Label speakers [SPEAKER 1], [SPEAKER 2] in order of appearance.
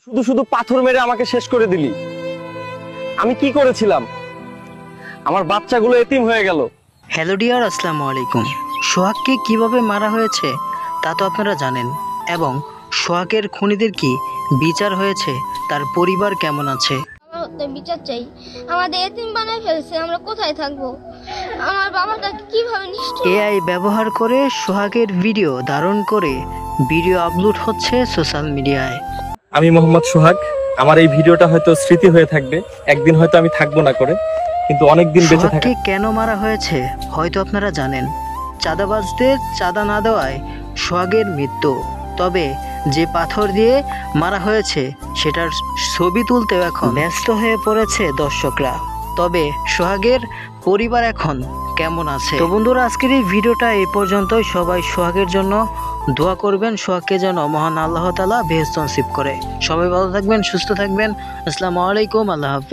[SPEAKER 1] শুধু শুধু পাথর মেরে আমাকে শেষ করে দিলি। আমি কি করেছিলাম? আমার বাচ্চাগুলো এতিম হয়ে গেল।
[SPEAKER 2] হ্যালো ডিয়ার, আসসালামু আলাইকুম। সোহাগকে কিভাবে মারা হয়েছে তা তো আপনারা জানেন, এবং সোহাগের খুনিদের কি বিচার হয়েছে, তার পরিবার কেমন আছে।
[SPEAKER 3] আমাদের বিচার চাই। আমাদের এতিম বানায় ফেলছে, আমরা কোথায় থাকবো? আমার বাবাটাকে কিভাবে নিষ্ঠুর।
[SPEAKER 2] এআই ব্যবহার করে সোহাগের ভিডিও ধারণ করে ভিডিও আপলোড হচ্ছে সোশ্যাল মিডিয়ায়।
[SPEAKER 1] আমি মোহাম্মদ সোহাগ। আমার এই ভিডিওটা হয়তো স্মৃতি হয়ে থাকবে, একদিন হয়তো আমি থাকবো না করে, কিন্তু অনেক দিন বেঁচে থাকা।
[SPEAKER 2] সোহাগকে কেন মারা হয়েছে হয়তো আপনারা জানেন। চাঁদাবাজদের চাঁদা না দেওয়ায় সোহাগের মৃত্যু। তবে যে পাথর দিয়ে মারা হয়েছে সেটার ছবি তুলতেও এখন ব্যস্ত হয়ে পড়েছে দর্শকরা। তবে সোহাগের পরিবার এখন কেমন আছে? তো বন্ধুরা, আজকের এই ভিডিওটা এই পর্যন্তই। সবাই সোহাগের জন্য দোয়া করবেন, সোহাগকে যেন মহান আল্লাহ তাআলা বেহেশত নসিব করে। সবাই ভালো থাকবেন, সুস্থ থাকবেন। আসসালামু আলাইকুম, আল্লাহ হাফেজ।